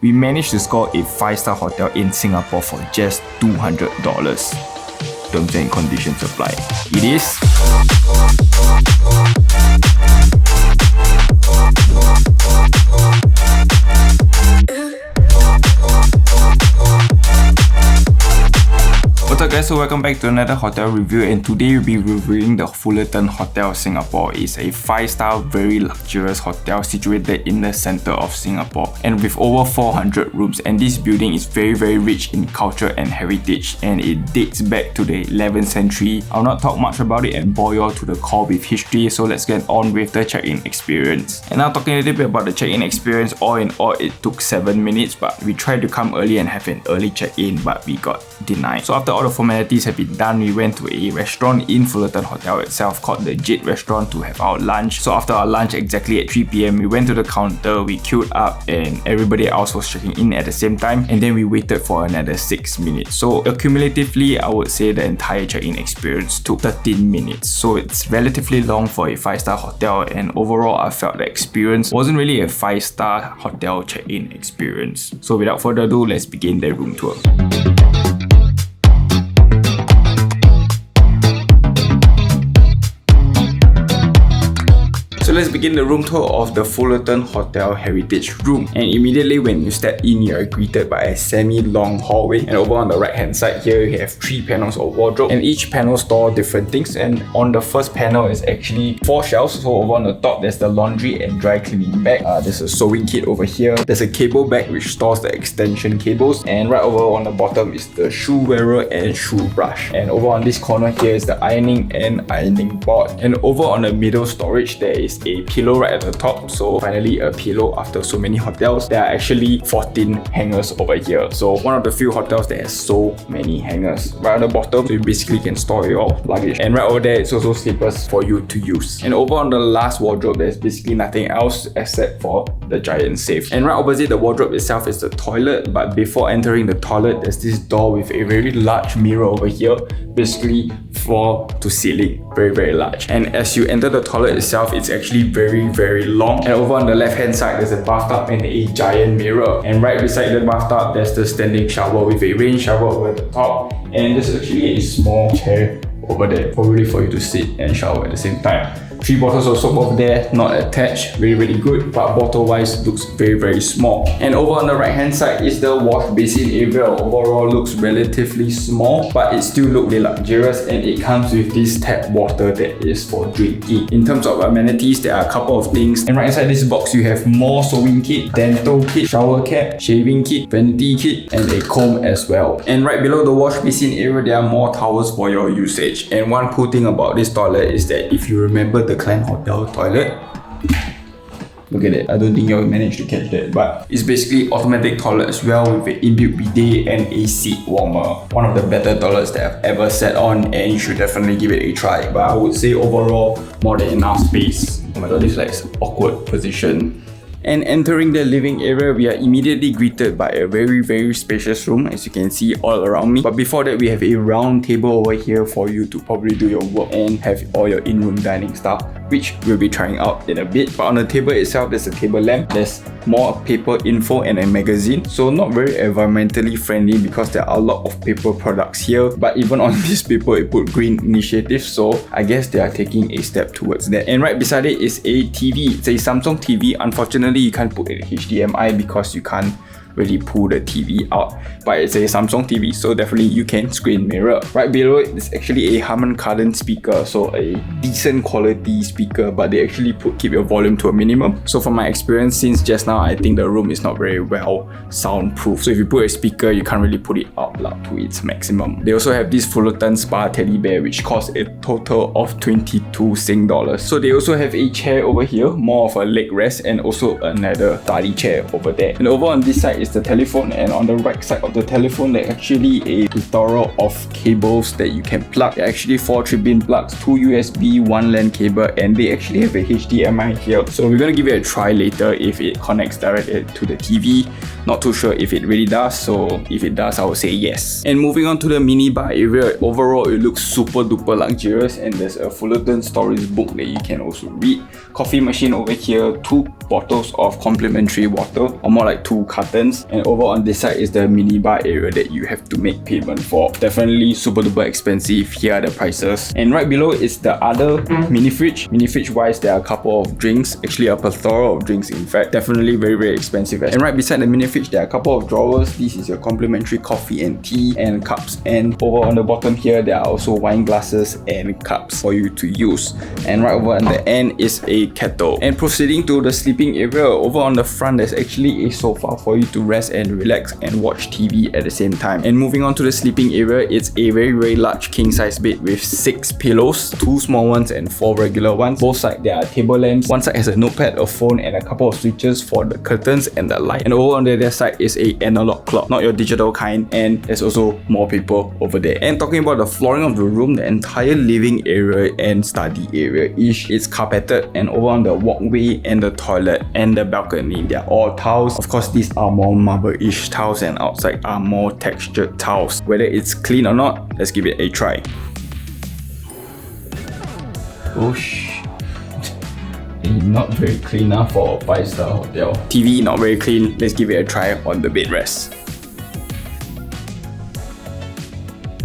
we managed to score a 5-star hotel in Singapore for just $200. Terms and conditions apply. It is... What's up guys, so welcome back to another hotel review, and today we'll be reviewing the Fullerton Hotel Singapore. It's a 5-star very luxurious hotel situated in the center of Singapore and with over 400 rooms, and this building is very rich in culture and heritage, and it dates back to the 11th century. I'll not talk much about it and bore you all to the core with history, so let's get on with the check-in experience. And now talking a little bit about the check-in experience, all in all it took 7 minutes, but we tried to come early and have an early check-in, but we got denied. So after all the formalities have been done, we went to a restaurant in Fullerton Hotel itself called the Jade restaurant to have our lunch. So after our lunch exactly at 3 PM, we went to the counter, we queued up, and everybody else was checking in at the same time, and then we waited for another 6 minutes. So accumulatively, I would say the entire check-in experience took 13 minutes. So it's relatively long for a 5-star hotel, and overall I felt the experience wasn't really a 5-star hotel check-in experience. So without further ado, let's begin the room tour. So let's begin the room tour of the Fullerton Hotel Heritage Room. And immediately when you step in, you are greeted by a semi-long hallway. And over on the right hand side here, you have 3 panels of wardrobe, and each panel store different things. And on the first panel is actually 4 shelves. So over on the top, there's the laundry and dry cleaning bag. There's a sewing kit over here. There's a cable bag which stores the extension cables. And right over on the bottom is the shoe wearer and shoe brush. And over on this corner here is the ironing and ironing board. And over on the middle storage, there is a pillow right at the top. So finally a pillow after so many hotels. There are actually 14 hangers over here. So one of the few hotels that has so many hangers. Right at the bottom, so you basically can store your luggage. And right over there, it's also slippers for you to use. And over on the last wardrobe, there's basically nothing else except for the giant safe. And right opposite the wardrobe itself is the toilet. But before entering the toilet, there's this door with a very large mirror over here. Basically floor to ceiling, very large. And as you enter the toilet itself, it's actually very long. And over on the left hand side, there's a bathtub and a giant mirror. And right beside the bathtub, there's the standing shower with a rain shower over the top. And there's actually a small chair over there, probably for you to sit and shower at the same time. 3 bottles of soap over there, not attached, really good, but bottle wise looks very small. And over on the right hand side is the wash basin area. Overall looks relatively small, but it still looks really luxurious, and it comes with this tap water that is for drinking. In terms of amenities, there are a couple of things. And right inside this box, you have more sewing kit, dental kit, shower cap, shaving kit, vanity kit, and a comb as well. And right below the wash basin area, there are more towels for your usage. And one cool thing about this toilet is that if you remember the Clan Hotel toilet, look at it. I don't think you'll manage to catch that, but it's basically automatic toilet as well with an inbuilt bidet and a seat warmer. One of the better toilets that I've ever sat on, and you should definitely give it a try. But I would say overall, more than enough space. Oh my god, this is like awkward position. And entering the living area, we are immediately greeted by a very spacious room, as you can see all around me. But before that, we have a round table over here for you to probably do your work and have all your in-room dining stuff, which we'll be trying out in a bit. But on the table itself, there's a table lamp, there's more paper info and a magazine. So not very environmentally friendly because there are a lot of paper products here. But even on this paper, it put green initiative, so I guess they are taking a step towards that. And right beside it is a TV. It's a Samsung TV. Unfortunately, you can't put it in HDMI because you can't really pull the TV out, but it's a Samsung TV, so definitely you can screen mirror. Right below it is actually a Harman speaker, so a decent quality speaker, but they actually keep your volume to a minimum. So from my experience since just now, I think the room is not very well soundproof. So if you put a speaker, you can't really put it out loud to its maximum. They also have this Fullerton Spa teddy bear, which costs a total of 22 Sing dollars. So they also have a chair over here, more of a leg rest, and also another study chair over there. And over on this side is the telephone, and on the right side of the telephone, there's actually a plethora of cables that you can plug. There are actually 4 3-pin plugs, 2 USB, 1 LAN cable, and they actually have a HDMI here. So we're gonna give it a try later if it connects directly to the TV. Not too sure if it really does, so if it does, I would say yes. And moving on to the mini bar area, overall it looks super duper luxurious, and there's a Fullerton stories book that you can also read. Coffee machine over here, 2 bottles of complimentary water, or more like 2 cartons. ambiance. And over on this side is the minibar area that you have to make payment for. Definitely super duper expensive. Here are the prices. And right below is the other mini fridge. Mini fridge wise, there are a couple of drinks, actually a plethora of drinks in fact. Definitely very expensive. And right beside the mini fridge, there are a couple of drawers. This is your complimentary coffee and tea and cups. And over on the bottom here, there are also wine glasses and cups for you to use. And right over on the end is a kettle. And proceeding to the sleeping area, over on the front there's actually a sofa for you to rest and relax and watch TV at the same time. And moving on to the sleeping area, it's a very large king size bed with 6 pillows, 2 small ones and 4 regular ones. Both sides there are table lamps. One side has a notepad, a phone and a couple of switches for the curtains and the light. And over on the other side is a analog clock, not your digital kind, and there's also more people over there. And talking about the flooring of the room, the entire living area and study area is carpeted. And over on the walkway and the toilet and the balcony, they're all tiles. Of course, these are more marble-ish tiles and outside are more textured tiles. Whether it's clean or not, let's give it a try. Oh not very clean enough for a 5-star hotel. TV not very clean, let's give it a try on the bed rest.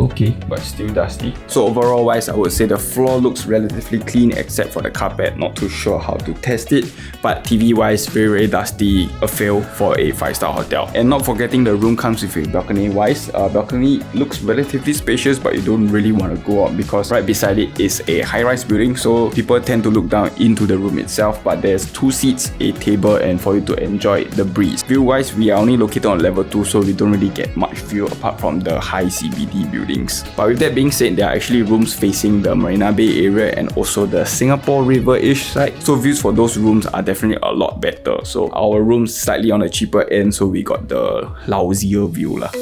Okay, but still dusty. So overall wise, I would say the floor looks relatively clean except for the carpet. Not too sure how to test it, but TV wise, very dusty. A fail for a 5-star hotel. And not forgetting the room comes with a balcony wise. Balcony looks relatively spacious, but you don't really want to go out because right beside it is a high-rise building, so people tend to look down into the room itself. But there's 2 seats, a table, and for you to enjoy the breeze. View wise, we are only located on level 2, so we don't really get much view apart from the high CBD buildings. But with that being said, there are actually rooms facing the Marina Bay area and also the Singapore River-ish side. So views for those rooms are definitely a lot better. So our room's slightly on the cheaper end, so we got the lousier view lah.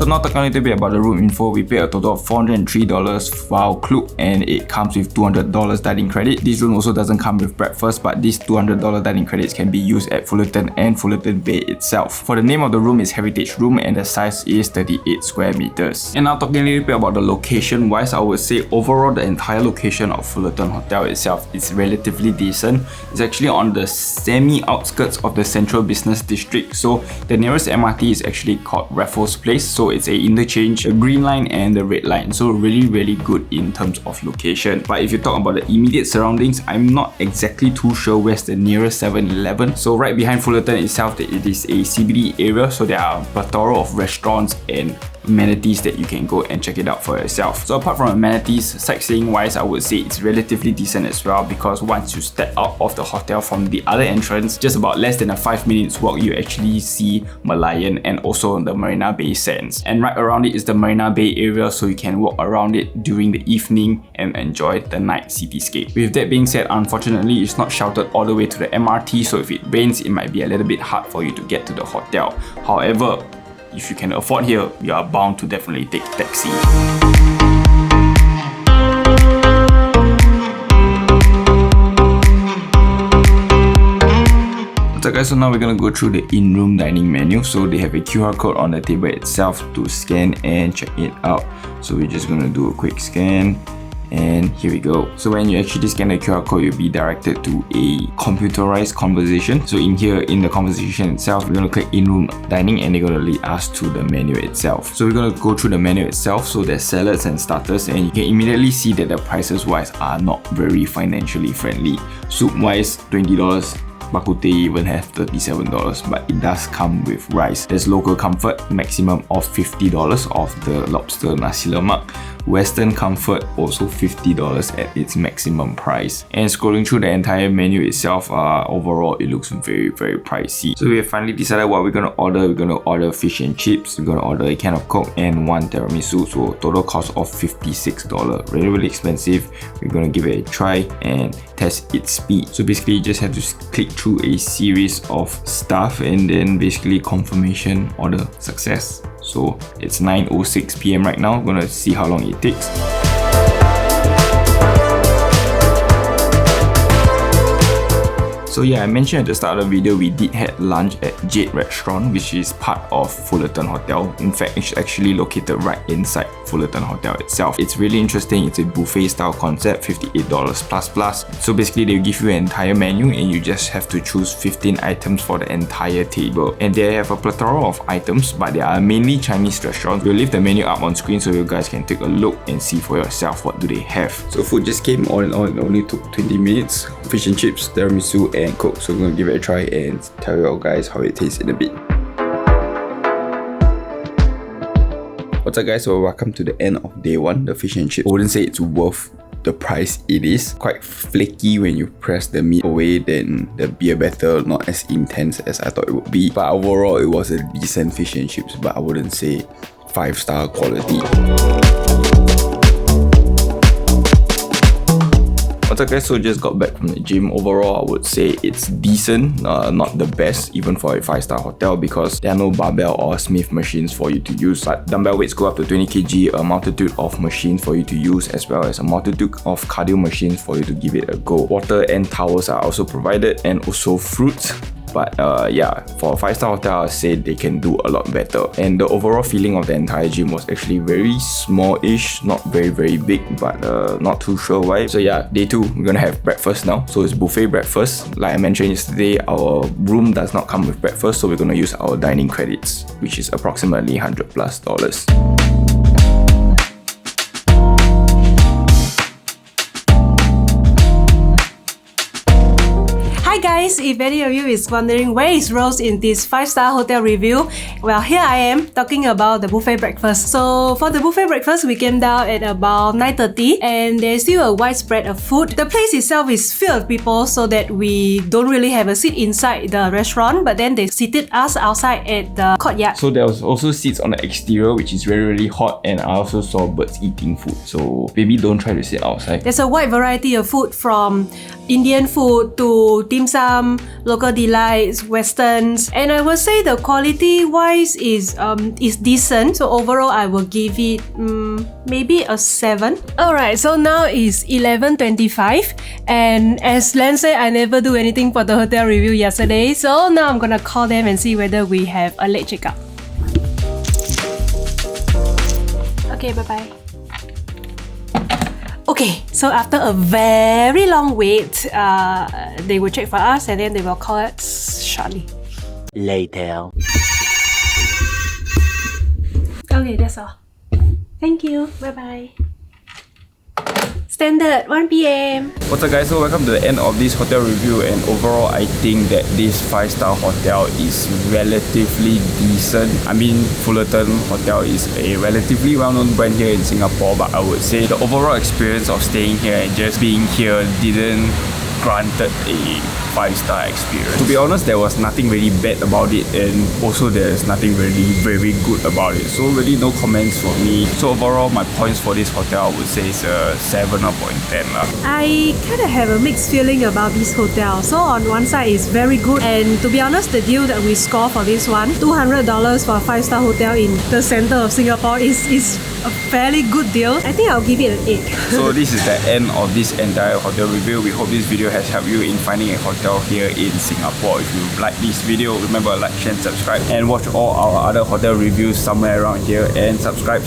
Now talking a little bit about the room info, we paid a total of $403 while club, and it comes with $200 dining credit. This room also doesn't come with breakfast, but these $200 dining credits can be used at Fullerton and Fullerton Bay itself. For the name of the room is Heritage Room and the size is 38 square meters. And now talking a little bit about the location wise, I would say overall the entire location of Fullerton Hotel itself is relatively decent. It's actually on the semi-outskirts of the central business district, so the nearest MRT is actually called Raffles Place, so it's a interchange, the green line and the red line, so really good in terms of location. But if you talk about the immediate surroundings, I'm not exactly too sure where's the nearest 7-Eleven. So right behind Fullerton itself, it is a CBD area, so there are a plethora of restaurants and amenities that you can go and check it out for yourself. So apart from amenities, sightseeing wise, I would say it's relatively decent as well, because once you step out of the hotel from the other entrance, just about less than a 5 minutes walk, you actually see Merlion and also the Marina Bay Sands. And right around it is the Marina Bay area, so you can walk around it during the evening and enjoy the night cityscape. With that being said, unfortunately, it's not sheltered all the way to the MRT, so if it rains, it might be a little bit hard for you to get to the hotel. However, if you can afford here, you are bound to definitely take taxi. So guys, so now we're gonna go through the in-room dining menu. So they have a QR code on the table itself to scan and check it out. So we're just gonna do a quick scan. And here we go. So when you actually scan the QR code, you'll be directed to a computerized conversation. So in here, in the conversation itself, we're going to click in-room dining and they're going to lead us to the menu itself. So we're going to go through the menu itself. So there's salads and starters, and you can immediately see that the prices wise are not very financially friendly. Soup wise, $20. Bak kut teh even have $37, but it does come with rice. There's local comfort, maximum of $50 of the lobster nasi lemak. Western comfort also $50 at its maximum price. And scrolling through the entire menu itself, overall it looks very pricey. So we have finally decided what we're gonna order. We're gonna order fish and chips, we're gonna order a can of Coke and 1 tiramisu, so total cost of $56. Really expensive. We're gonna give it a try and test its speed. So basically you just have to click through a series of stuff and then basically confirmation order success. So it's 9:06 PM right now. I'm gonna see how long it takes. So yeah, I mentioned at the start of the video we did have lunch at Jade restaurant, which is part of Fullerton Hotel. In fact, it's actually located right inside Fullerton Hotel itself. It's really interesting. It's a buffet style concept, $58 plus. So basically they give you an entire menu and you just have to choose 15 items for the entire table. And they have a plethora of items, but they are mainly Chinese restaurants. We'll leave the menu up on screen so you guys can take a look and see for yourself what do they have. So food just came all in all, it only took 20 minutes. Fish and chips, tiramisu and coke. So I'm gonna give it a try and tell you guys how it tastes in a bit. What's up guys, so welcome to the end of day 1, the fish and chips. I wouldn't say it's worth the price it is. Quite flaky when you press the meat away, then the beer battle not as intense as I thought it would be. But overall it was a decent fish and chips, but I wouldn't say 5-star quality. What's up guys, so just got back from the gym. Overall I would say it's decent, not the best even for a 5-star hotel because there are no barbell or Smith machines for you to use, but dumbbell weights go up to 20 kg, a multitude of machines for you to use as well as a multitude of cardio machines for you to give it a go. Water and towels are also provided and also fruits. But yeah, for a 5-star hotel, I'd say they can do a lot better. And the overall feeling of the entire gym was actually very small-ish, not very big, but not too sure why. So yeah, day 2, we're gonna have breakfast now. So it's buffet breakfast. Like I mentioned yesterday, our room does not come with breakfast, so we're gonna use our dining credits, which is approximately $100 plus. Hi guys, if any of you is wondering where is Rose in this 5-star hotel review, well here I am talking about the buffet breakfast. So for the buffet breakfast, we came down at about 9:30 and there's still a wide spread of food. The place itself is filled with people so that we don't really have a seat inside the restaurant, but then they seated us outside at the courtyard. So there was also seats on the exterior, which is really hot, and I also saw birds eating food. So maybe don't try to sit outside. There's a wide variety of food from Indian food to dim sum, local delights, westerns, and I would say the quality wise is decent. So overall I will give it maybe a 7. Alright, so now it's 11:25 and as Len said, I never do anything for the hotel review yesterday, so now I'm gonna call them and see whether we have a late checkout. Okay, bye-bye. Okay, so after a very long wait, they will check for us and then they will call us shortly. Later. Okay, that's all. Thank you. Bye-bye. Standard, 1 p.m. What's up guys, so welcome to the end of this hotel review, and overall I think that this 5-star hotel is relatively decent. I mean, Fullerton Hotel is a relatively well-known brand here in Singapore, but I would say the overall experience of staying here and just being here didn't granted a 5-star experience. To be honest, there was nothing really bad about it, and also there's nothing really very good about it. So really no comments for me. So overall, my points for this hotel I would say is a 7 or 0.10 lah. I kind of have a mixed feeling about this hotel. So on one side it's very good, and to be honest, the deal that we score for this one, $200 for a 5-star hotel in the center of Singapore is a fairly good deal. I think I'll give it an 8. So this is the end of this entire hotel review. We hope this video has helped you in finding a hotel here in Singapore. If you like this video, remember like, share and subscribe, and watch all our other hotel reviews somewhere around here, and subscribe.